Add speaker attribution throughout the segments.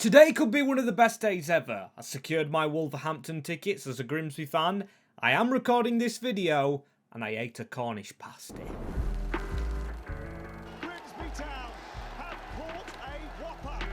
Speaker 1: Today could be one of the best days ever. I secured my Wolverhampton tickets as a Grimsby fan. I am recording this video and I ate a Cornish pasty.
Speaker 2: Grimsby Town have caught a whopper.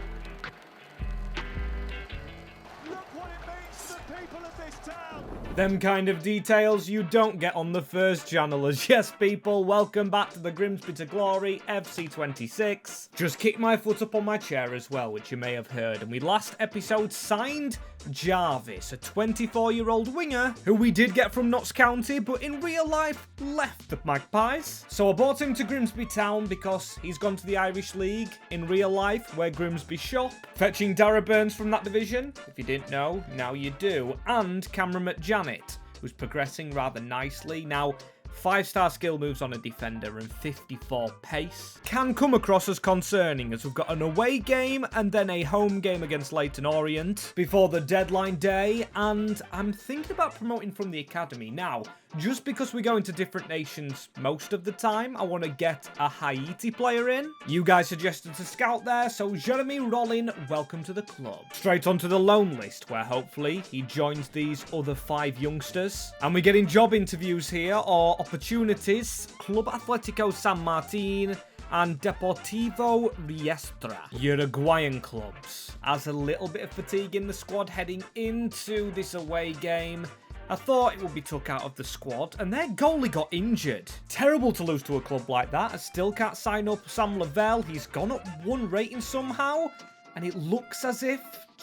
Speaker 2: Look what it means to the people of this town.
Speaker 1: Them kind of details you don't get on the first channel. As yes people, welcome back to the Grimsby to Glory FC26. Just kicked my foot up on my chair as well, which you may have heard, and we last episode signed Jarvis, a 24-year-old winger who we did get from Notts County, but in real life left the Magpies. So I bought him to Grimsby Town because he's gone to the Irish League in real life, where Grimsby shop, fetching Darragh Burns from that division. If you didn't know, now you do. And Cameron McJanet, who's progressing rather nicely. Now, 5-star skill moves on a defender and 54 pace can come across as concerning, as we've got an away game and then a home game against Leyton Orient before the deadline day, and I'm thinking about promoting from the academy. Now, just because we go into different nations most of the time, I want to get a Haiti player in. You guys suggested to scout there, so Jeremy Rollin, welcome to the club. Straight onto the loan list, where hopefully he joins these other 5 youngsters. And we're getting job interviews here, or opportunities. Club Atlético San Martín and Deportivo Riestra, Uruguayan clubs. As a little bit of fatigue in the squad heading into this away game, I thought it would be took out of the squad, and their goalie got injured. Terrible to lose to a club like that. I still can't sign up Sam Lavelle. He's gone up 1 rating somehow, and it looks as if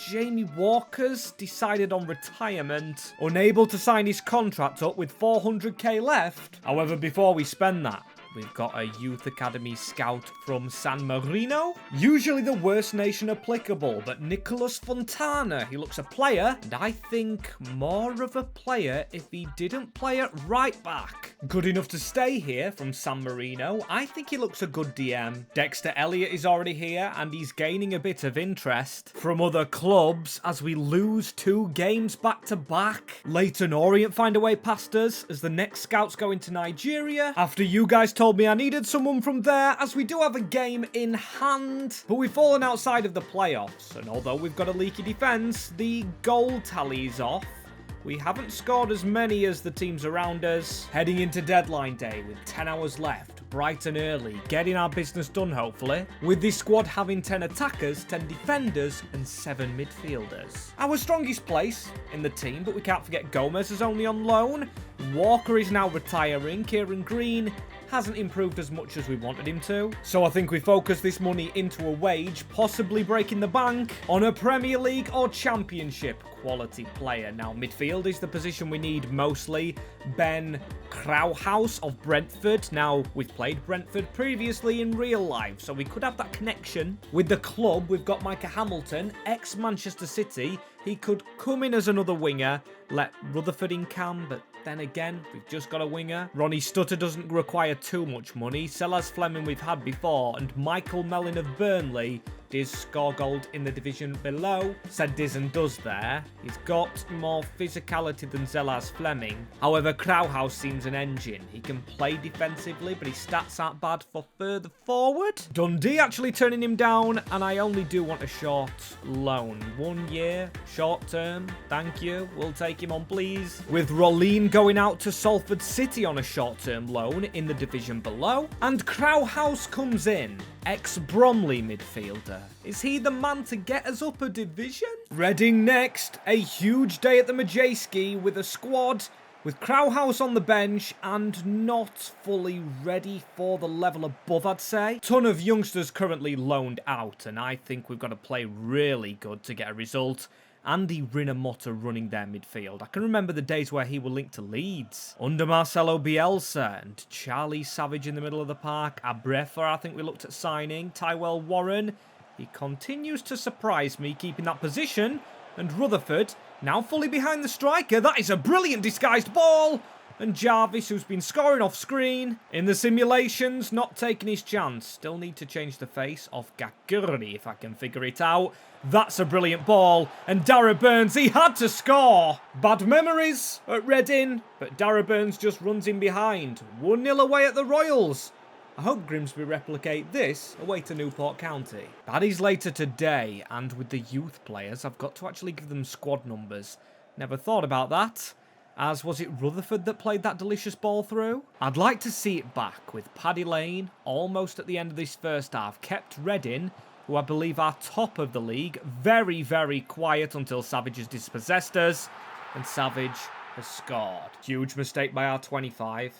Speaker 1: Jamie Walker's decided on retirement, unable to sign his contract up with 400k left. However, before we spend that, we've got a youth academy scout from San Marino. Usually the worst nation applicable, but Nicholas Fontana, he looks a player, and I think more of a player if he didn't play at right back. Good enough to stay here from San Marino. I think he looks a good DM. Dexter Elliott is already here, and he's gaining a bit of interest from other clubs as we lose 2 games back to back. Leyton Orient find a way past us as the next scouts go into Nigeria. After you guys told me I needed someone from there, as we do have a game in hand, but we've fallen outside of the playoffs, and although we've got a leaky defence, the goal tally's off. We haven't scored as many as the teams around us. Heading into deadline day with 10 hours left, bright and early, getting our business done hopefully, with this squad having 10 attackers, 10 defenders and 7 midfielders. Our strongest place in the team, but we can't forget Gomez is only on loan. Walker is now retiring. Kieran Green hasn't improved as much as we wanted him to. So I think we focus this money into a wage, possibly breaking the bank on a Premier League or Championship quality player. Now, midfield is the position we need mostly. Ben Krauhaus of Brentford. Now, we've played Brentford previously in real life, so we could have that connection. With the club, we've got Micah Hamilton, ex-Manchester City. He could come in as another winger, let Rutherford in cam, but then again, we've just got a winger. Ronnie Stutter doesn't require too much money. Sellers Fleming we've had before, and Michael Mellon of Burnley Diz score gold in the division below. Said Diz and does there. He's got more physicality than Zelaz Fleming. However, Krauhaus seems an engine. He can play defensively, but his stats aren't bad for further forward. Dundee actually turning him down, and I only do want a short loan. 1 year, short term, thank you. We'll take him on, please. With Rollin going out to Salford City on a short-term loan in the division below. And Krauhaus comes in, ex-Bromley midfielder. Is he the man to get us up a division? Reading next, a huge day at the Majeski with a squad with Krauhaus on the bench and not fully ready for the level above, I'd say. Ton of youngsters currently loaned out, and I think we've got to play really good to get a result. Andy Rinamotta running their midfield. I can remember the days where he were linked to Leeds. Under Marcelo Bielsa and Charlie Savage in the middle of the park. Abrefa, I think we looked at signing. Tywell Warren. He continues to surprise me, keeping that position. And Rutherford, now fully behind the striker. That is a brilliant disguised ball. And Jarvis, who's been scoring off screen. In the simulations, not taking his chance. Still need to change the face of Gakuri if I can figure it out. That's a brilliant ball. And Darragh Burns, he had to score. Bad memories at Reading, but Darragh Burns just runs in behind. 1-0 away at the Royals. I hope Grimsby replicate this away to Newport County. That is later today, and with the youth players, I've got to actually give them squad numbers. Never thought about that. As was it Rutherford that played that delicious ball through? I'd like to see it back with Paddy Lane, almost at the end of this first half, kept Reading, who I believe are top of the league, very, very quiet until Savage has dispossessed us, and Savage has scored. Huge mistake by our 25.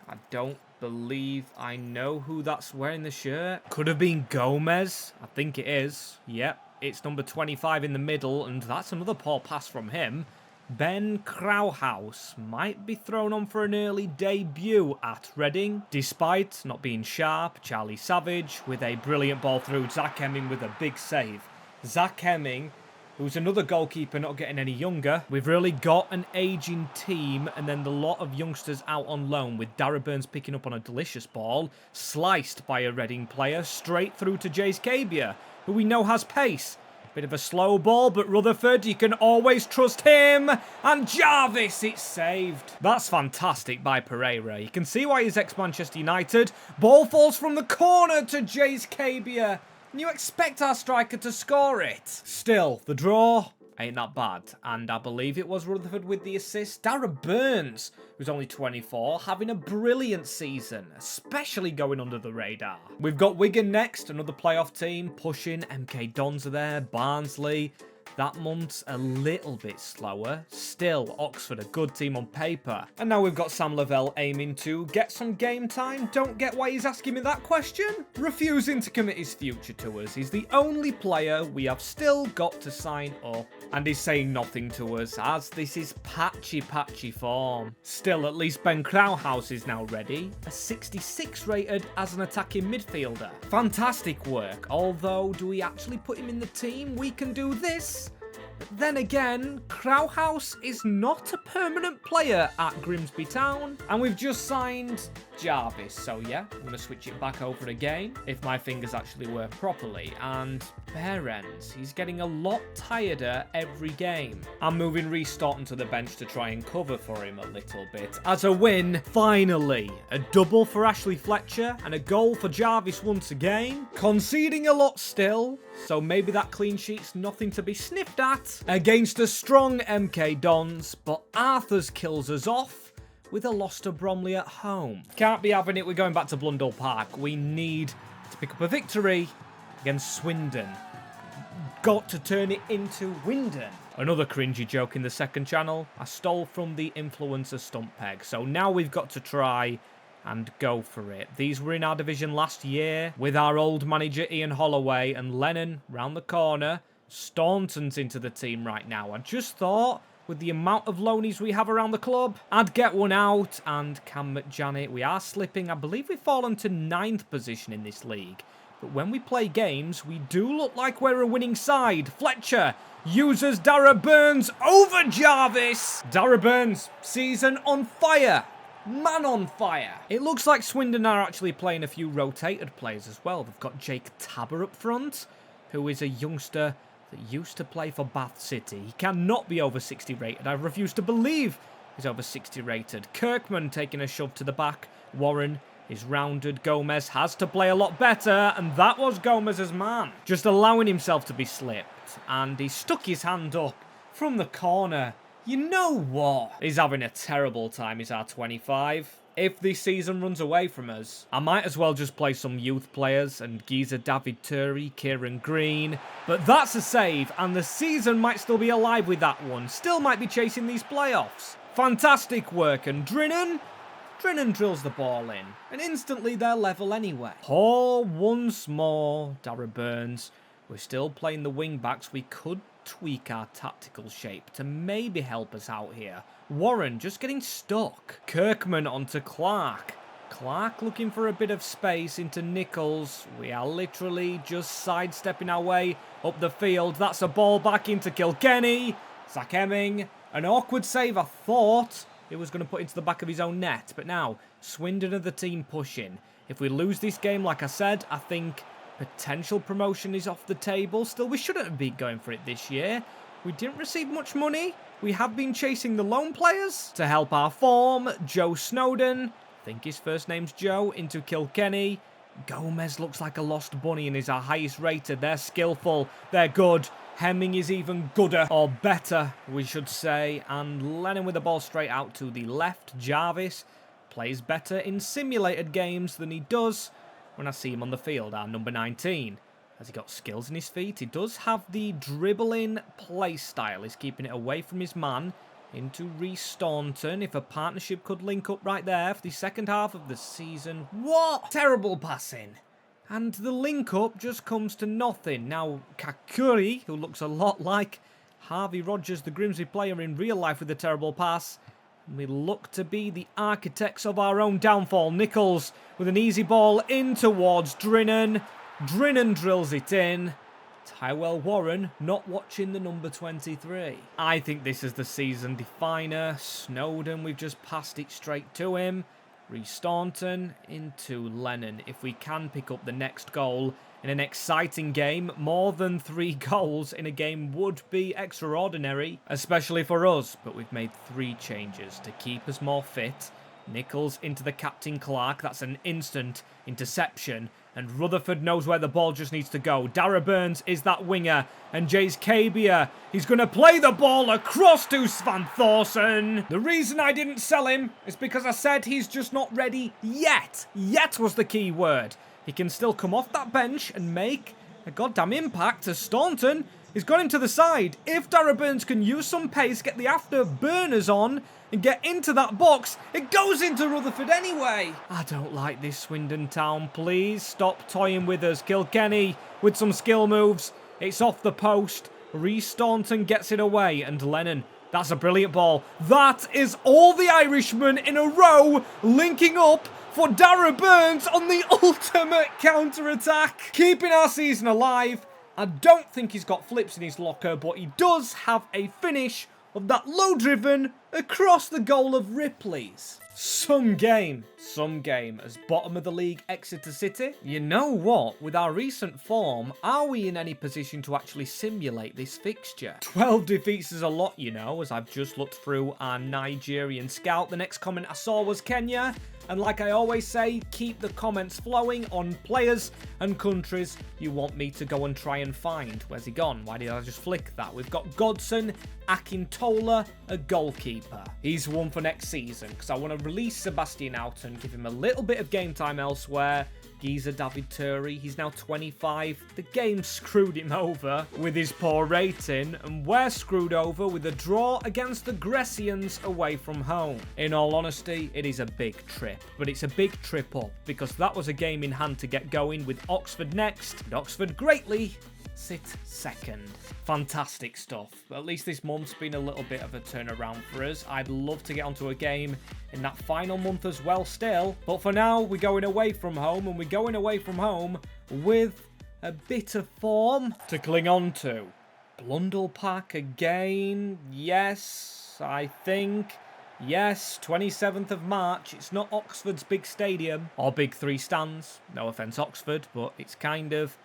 Speaker 1: I don't believe I know who that's wearing the shirt. Could have been Gomez. I think it is. Yep, it's number 25 in the middle, and that's another poor pass from him. Ben Krauhaus might be thrown on for an early debut at Reading. Despite not being sharp, Charlie Savage with a brilliant ball through. Zach Hemming with a big save. Zach Hemming, who's another goalkeeper not getting any younger. We've really got an ageing team, and then the lot of youngsters out on loan, with Dara Burns picking up on a delicious ball, sliced by a Reading player, straight through to Jace Cabia, who we know has pace. Bit of a slow ball, but Rutherford, you can always trust him. And Jarvis, it's saved. That's fantastic by Pereira. You can see why he's ex-Manchester United. Ball falls from the corner to Jace Cabia. And you expect our striker to score it. Still, the draw ain't that bad. And I believe it was Rutherford with the assist. Dara Burns, who's only 24, having a brilliant season, especially going under the radar. We've got Wigan next, another playoff team, pushing. MK Dons are there, Barnsley. That month's a little bit slower. Still, Oxford a good team on paper. And now we've got Sam Lavelle aiming to get some game time. Don't get why he's asking me that question. Refusing to commit his future to us. He's the only player we have still got to sign up. And he's saying nothing to us, as this is patchy form. Still, at least Ben Krauhaus is now ready. A 66 rated as an attacking midfielder. Fantastic work. Although, do we actually put him in the team? We can do this. But then again, Krauhaus is not a permanent player at Grimsby Town. And we've just signed Jarvis. So yeah, I'm going to switch it back over again, if my fingers actually work properly. And Behrens, he's getting a lot tireder every game. I'm moving Restarting to the bench to try and cover for him a little bit. As a win, finally, a double for Ashley Fletcher and a goal for Jarvis once again. Conceding a lot still, so maybe that clean sheet's nothing to be sniffed at against a strong MK Dons, but Arthur's kills us off with a loss to Bromley at home. Can't be having it, we're going back to Blundell Park. We need to pick up a victory against Swindon. Got to turn it into Wyndon. Another cringy joke in the second channel. I stole from the influencer Stump Peg, so now we've got to try and go for it. These were in our division last year with our old manager Ian Holloway, and Lennon round the corner. Staunton's into the team right now. I just thought, with the amount of loanies we have around the club, I'd get one out. And Cam McJanet, we are slipping. I believe we've fallen to 9th position in this league. But when we play games, we do look like we're a winning side. Fletcher uses Dara Burns over Jarvis. Dara Burns, season on fire. Man on fire. It looks like Swindon are actually playing a few rotated players as well. They've got Jake Tabber up front, who is a youngster that used to play for Bath City. He cannot be over 60 rated. I refuse to believe he's over 60 rated. Kirkman taking a shove to the back. Warren is rounded. Gomez has to play a lot better, and that was Gomez's man. Just allowing himself to be slipped, and he stuck his hand up from the corner. You know what? He's having a terrible time, he's our 25. If this season runs away from us, I might as well just play some youth players and Giza David Turry, Kieran Green. But that's a save, and the season might still be alive with that one. Still might be chasing these playoffs. Fantastic work, and Drinnan drills the ball in, and instantly they're level anyway. Oh, once more, Dara Burns. We're still playing the wing backs. We could tweak our tactical shape to maybe help us out here. Warren just getting stuck. Kirkman onto Clark. Clark looking for a bit of space into Nichols. We are literally just sidestepping our way up the field. That's a ball back into Kilkenny. Zach Hemming. An awkward save, I thought. It was going to put into the back of his own net. But now, Swindon are the team pushing. If we lose this game, like I said, I think potential promotion is off the table. Still, we shouldn't have been going for it this year. We didn't receive much money. We have been chasing the loan players to help our form. Joe Snowden, I think his first name's Joe, into Kilkenny. Gomez looks like a lost bunny and is our highest rated. They're skillful. They're good. Hemming is even gooder, or better, we should say. And Lennon with the ball straight out to the left. Jarvis plays better in simulated games than he does when I see him on the field, our number 19. Has he got skills in his feet? He does have the dribbling play style. He's keeping it away from his man into Reece Staunton. If a partnership could link up right there for the second half of the season. What? Terrible passing. And the link-up just comes to nothing. Now, Kakuri, who looks a lot like Harvey Rogers, the Grimsby player in real life with a terrible pass. We look to be the architects of our own downfall. Nichols with an easy ball in towards Drinnan. Drinnan drills it in. Tyrell Warren not watching the number 23. I think this is the season definer. Snowden, we've just passed it straight to him. Reece Staunton into Lennon. If we can pick up the next goal in an exciting game, more than 3 goals in a game would be extraordinary, especially for us. But we've made 3 changes to keep us more fit. Nichols into the captain Clark. That's an instant interception. And Rutherford knows where the ball just needs to go. Dara Burns is that winger. And Jays Cabia, he's going to play the ball across to Svan Thorsen. The reason I didn't sell him is because I said he's just not ready yet. Yet was the key word. He can still come off that bench and make a goddamn impact as Staunton. He's got him to the side. If Dara Burns can use some pace, get the afterburners on, and get into that box, it goes into Rutherford anyway. I don't like this, Swindon Town. Please stop toying with us. Kilkenny with some skill moves. It's off the post. Reece Staunton gets it away, and Lennon. That's a brilliant ball. That is all the Irishmen in a row linking up for Dara Burns on the ultimate counter-attack. Keeping our season alive. I don't think he's got flips in his locker, but he does have a finish of that low-driven across the goal of Ripley's. Some game as bottom of the league Exeter City. You know what? With our recent form, are we in any position to actually simulate this fixture? 12 defeats is a lot, you know, as I've just looked through our Nigerian scout. The next comment I saw was Kenya. And like I always say, keep the comments flowing on players and countries you want me to go and try and find. Where's he gone? Why did I just flick that? We've got Godson, Akintola, a goalkeeper. He's one for next season because I want to release Sebastian out and give him a little bit of game time elsewhere. Giza David Turi, he's now 25. The game screwed him over with his poor rating, and we're screwed over with a draw against the Grecians away from home. In all honesty, it is a big trip, but it's a big trip up because that was a game in hand to get going with Oxford next, and Oxford greatly sit second. Fantastic stuff. At least this month's been a little bit of a turnaround for us. I'd love to get onto a game in that final month as well still. But for now, we're going away from home, and we're going away from home with a bit of form to cling on to. Blundell Park again. Yes, I think. Yes, 27th of March. It's not Oxford's big stadium or big 3 stands. No offence, Oxford, but it's kind of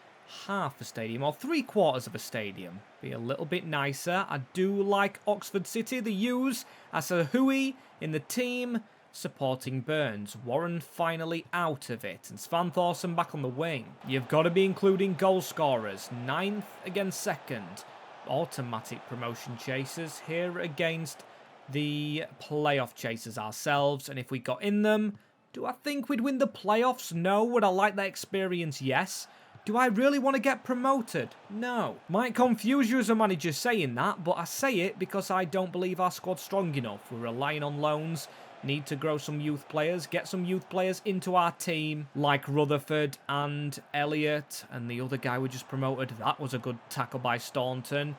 Speaker 1: half a stadium or 3/4 of a stadium. Be a little bit nicer. I do like Oxford City. The U's, Asahui in the team supporting Burns. Warren finally out of it, and Svan Thorsen back on the wing. You've got to be including goal scorers. 9th against 2nd. Automatic promotion chasers here against the playoff chasers ourselves, and if we got in them, do I think we'd win the playoffs? No. Would I like that experience? Yes. Do I really want to get promoted? No. Might confuse you as a manager saying that, but I say it because I don't believe our squad's strong enough. We're relying on loans, need to grow some youth players, get some youth players into our team, like Rutherford and Elliott, and the other guy we just promoted. That was a good tackle by Staunton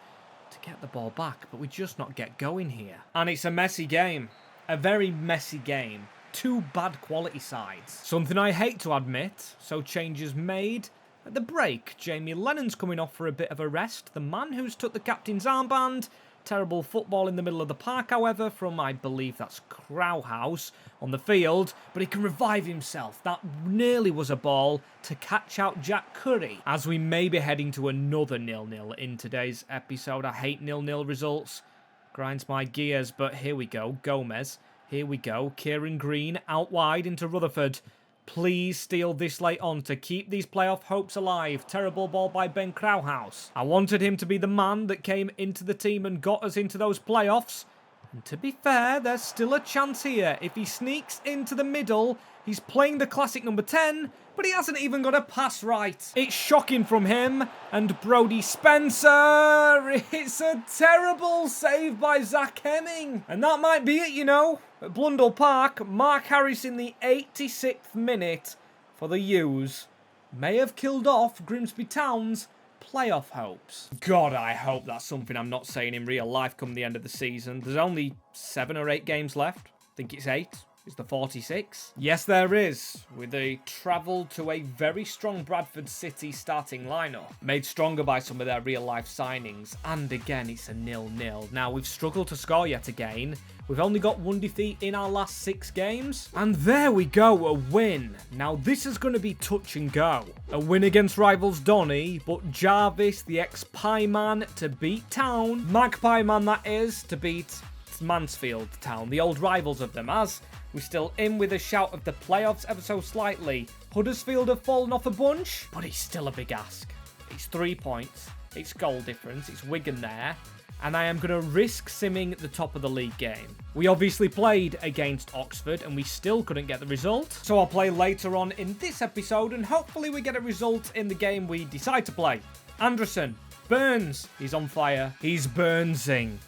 Speaker 1: to get the ball back, but we just not get going here. And it's a messy game. A very messy game. 2 bad quality sides. Something I hate to admit, so changes made. At the break, Jamie Lennon's coming off for a bit of a rest. The man who's took the captain's armband. Terrible football in the middle of the park, however, from, I believe that's Crowhouse on the field. But he can revive himself. That nearly was a ball to catch out Jack Curry. As we may be heading to another 0-0 in today's episode. I hate 0-0 results. Grinds my gears, but here we go. Gomez. Here we go. Kieran Green out wide into Rutherford. Please steal this late on to keep these playoff hopes alive. Terrible ball by Ben Krauhaus. I wanted him to be the man that came into the team and got us into those playoffs. And to be fair, there's still a chance here. If he sneaks into the middle, he's playing the classic number 10, but he hasn't even got a pass right. It's shocking from him. And Brody Spencer. It's a terrible save by Zach Hemming. And that might be it, you know. At Blundell Park, Mark Harris in the 86th minute for the U's may have killed off Grimsby Town's playoff hopes. God, I hope that's something I'm not saying in real life come the end of the season. There's only 7 or 8 games left. I think it's 8. It's the 46. Yes, there is, with a travel to a very strong Bradford City starting lineup, made stronger by some of their real-life signings. And again, it's a 0-0. Now, we've struggled to score yet again. We've only got 1 defeat in our last 6 games. And there we go, a win. Now, this is going to be touch and go. A win against rivals Donny, but Jarvis, the ex-Pie Man, to beat Town. Magpie Man, that is, to beat Mansfield Town, the old rivals of them, as we're still in with a shout of the playoffs ever so slightly. Huddersfield have fallen off a bunch, but it's still a big ask. It's 3 points, it's goal difference, it's Wigan there, and I am going to risk simming the top of the league game. We obviously played against Oxford and we still couldn't get the result, so I'll play later on in this episode and hopefully we get a result in the game we decide to play. Anderson, Burns, he's on fire, he's burning.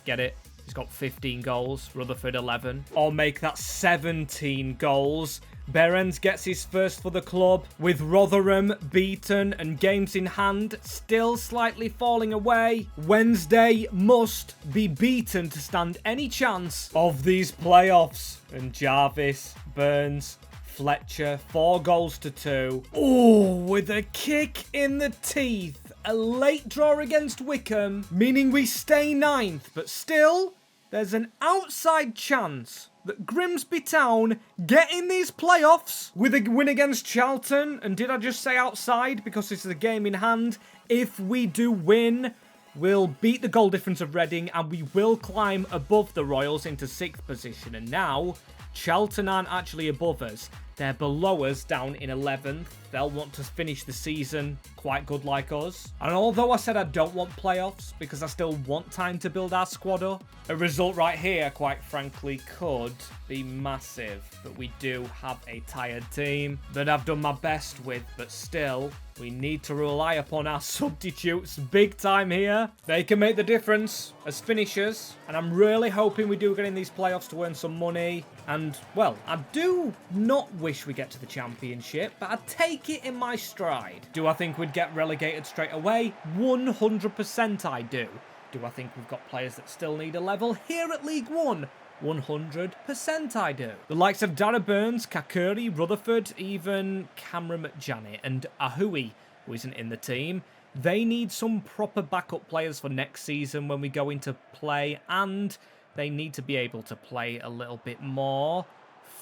Speaker 1: Get it? He's got 15 goals, Rutherford 11. Or make that 17 goals. Behrens gets his first for the club, with Rotherham beaten and games in hand still slightly falling away. Wednesday must be beaten to stand any chance of these playoffs. And Jarvis, Burns, Fletcher, 4 goals to 2. Oh, with a kick in the teeth. A late draw against Wickham, meaning we stay 9th, but still, there's an outside chance that Grimsby Town get in these playoffs with a win against Charlton. And did I just say outside? Because this is a game in hand. If we do win, we'll beat the goal difference of Reading and we will climb above the Royals into 6th position. And now, Charlton aren't actually above us. They're below us down in 11th. They'll want to finish the season quite good like us. And although I said I don't want playoffs because I still want time to build our squad up, a result right here, quite frankly, could be massive. But we do have a tired team that I've done my best with, but still, we need to rely upon our substitutes big time here. They can make the difference as finishers, and I'm really hoping we do get in these playoffs to earn some money. And, well, I do not wish we get to the championship, but I'd take it in my stride. Do I think we'd get relegated straight away? 100% I do. Do I think we've got players that still need a level here at League One? 100% I do. The likes of Dara Burns, Kakuri, Rutherford, even Cameron McJanet and Ahui, who isn't in the team, they need some proper backup players for next season when we go into play, and they need to be able to play a little bit more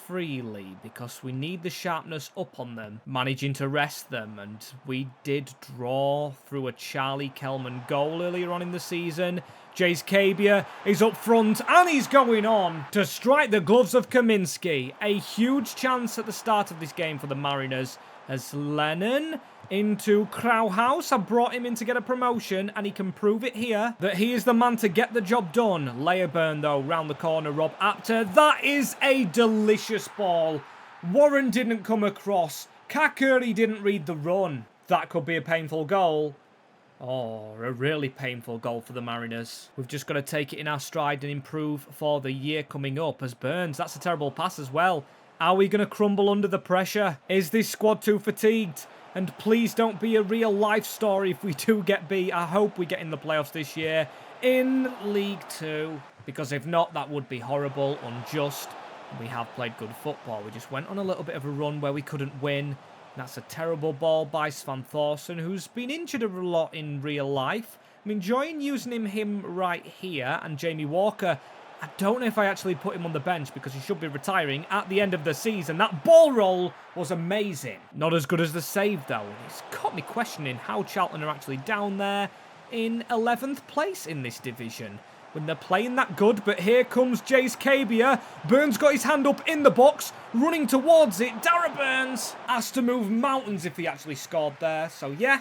Speaker 1: freely because we need the sharpness up on them, managing to rest them. And we did draw through a Charlie Kelman goal earlier on in the season. Jace Cabia is up front and he's going on to strike the gloves of Kaminski. A huge chance at the start of this game for the Mariners as Lennon into Krauhaus. I brought him in to get a promotion and he can prove it here that he is the man to get the job done. Layerburn though, round the corner, Rob Apter. That is a delicious ball. Warren didn't come across. Kakuri didn't read the run. That could be a painful goal. Oh, a really painful goal for the Mariners. We've just got to take it in our stride and improve for the year coming up. As Burns, that's a terrible pass as well. Are we going to crumble under the pressure? Is this squad too fatigued? And please don't be a real life story if we do get beat. I hope we get in the playoffs this year in League 2. Because if not, that would be horrible, unjust. We have played good football. We just went on a little bit of a run where we couldn't win. That's a terrible ball by Svan Thorsen, who's been injured a lot in real life. I'm enjoying using him right here. And Jamie Walker, I don't know if I actually put him on the bench because he should be retiring at the end of the season. That ball roll was amazing. Not as good as the save, though. It's got me questioning how Charlton are actually down there in 11th place in this division. when they're playing that good, but here comes Jace Cabia. Burns got his hand up in the box, running towards it. Dara Burns has to move mountains if he actually scored there. So yeah,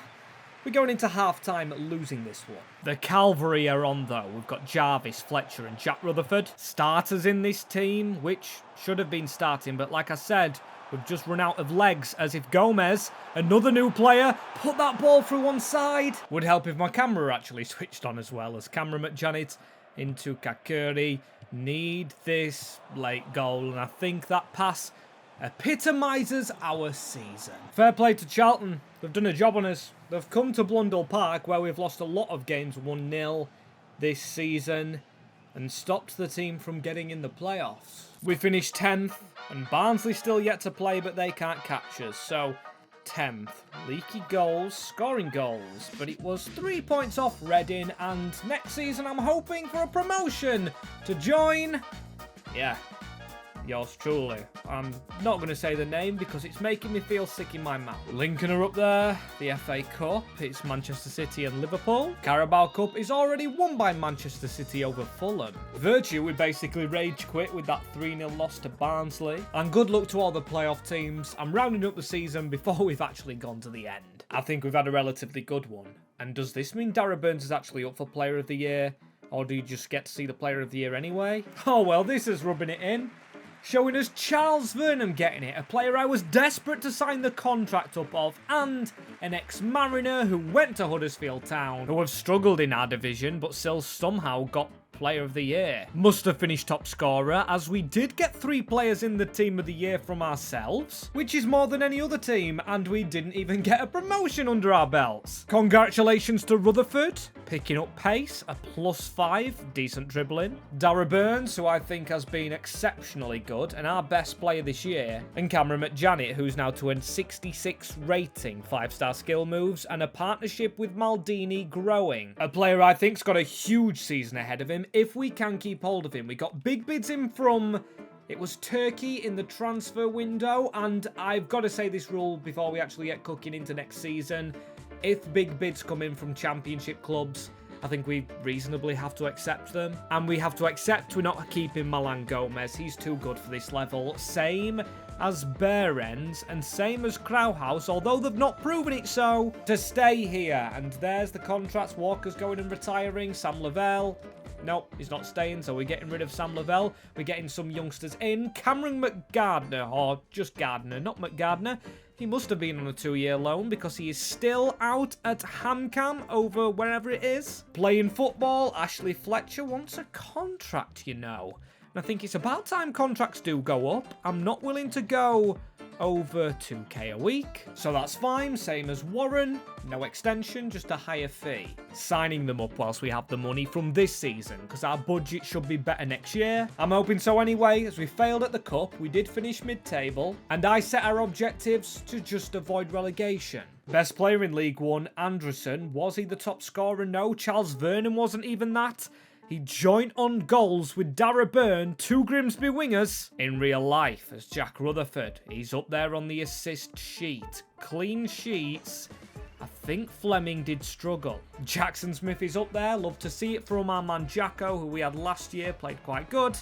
Speaker 1: we're going into half-time losing this one. The cavalry are on though. We've got Jarvis, Fletcher and Jack Rutherford. Starters in this team, which should have been starting, but like I said, we've just run out of legs, as if Gomez, another new player, put that ball through one side. Would help if my camera actually switched on as well, as Cameron McJanet into Kakuri. Need this late goal, and I think that pass epitomises our season. Fair play to Charlton. They've done a job on us. They've come to Blundell Park, where we've lost a lot of games 1-0 this season, and stopped the team from getting in the playoffs. We finished 10th, and Barnsley still yet to play, but they can't catch us. So, 10th. Leaky goals, scoring goals, but it was 3 points off Reading, and next season I'm hoping for a promotion to join, yeah, yours truly. I'm not going to say the name because it's making me feel sick in my mouth. Lincoln are up there. The FA Cup, it's Manchester City and Liverpool. Carabao Cup is already won by Manchester City over Fulham. Virtue, we basically rage quit with that 3-0 loss to Barnsley. And good luck to all the playoff teams. I'm rounding up the season before we've actually gone to the end. I think we've had a relatively good one. And does this mean Dara Burns is actually up for Player of the Year? Or do you just get to see the Player of the Year anyway? Oh well, this is rubbing it in. Showing us Charles Vernon getting it, a player I was desperate to sign the contract up of, and an ex-Mariner who went to Huddersfield Town, who have struggled in our division but still somehow got Player of the Year. Must have finished top scorer, as we did get 3 players in the Team of the Year from ourselves, which is more than any other team, and we didn't even get a promotion under our belts. Congratulations to Rutherford, picking up pace, a +5, decent dribbling. Dara Burns, who I think has been exceptionally good, and our best player this year. And Cameron McJanet, who's now to a 66 rating, 5-star skill moves, and a partnership with Maldini growing. A player I think's got a huge season ahead of him, if we can keep hold of him. We got big bids in from, it was Turkey in the transfer window, and I've got to say this rule before we actually get cooking into next season. If big bids come in from championship clubs, I think we reasonably have to accept them. And we have to accept we're not keeping Milan Gomez. He's too good for this level. Same as Behrens and same as Krauhaus, although they've not proven it so, to stay here. And there's the contracts. Walker's going and retiring. Sam Lavelle. Nope, he's not staying, so we're getting rid of Sam Lavelle. We're getting some youngsters in. Cameron McGardner, or just Gardner, not McGardner. He must have been on a 2-year loan because he is still out at Hamcam over wherever it is. Playing football, Ashley Fletcher wants a contract, you know. And I think it's about time contracts do go up. I'm not willing to go over 2k a week, so that's fine. Same as Warren, no extension, just a higher fee. Signing them up whilst we have the money from this season, because our budget should be better next year. I'm hoping so anyway, as we failed at the cup. We did finish mid-table, and I set our objectives to just avoid relegation. Best player in League One, Anderson. Was he the top scorer? No. Charles Vernon wasn't even that. He joined on goals with Dara Burn, 2 Grimsby wingers. In real life, as Jack Rutherford, he's up there on the assist sheet. Clean sheets. I think Fleming did struggle. Jackson Smith is up there. Love to see it from our man Jacko, who we had last year, played quite good.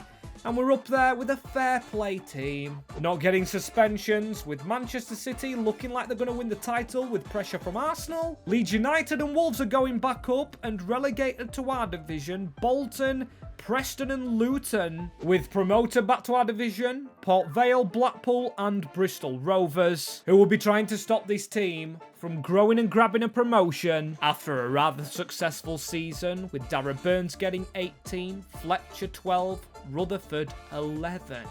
Speaker 1: And we're up there with a fair play team. Not getting suspensions, with Manchester City looking like they're going to win the title with pressure from Arsenal. Leeds United and Wolves are going back up, and relegated to our division, Bolton, Preston and Luton. With promoted back to our division, Port Vale, Blackpool and Bristol Rovers, who will be trying to stop this team from growing and grabbing a promotion after a rather successful season, with Dara Burns getting 18, Fletcher 12, Rutherford 11.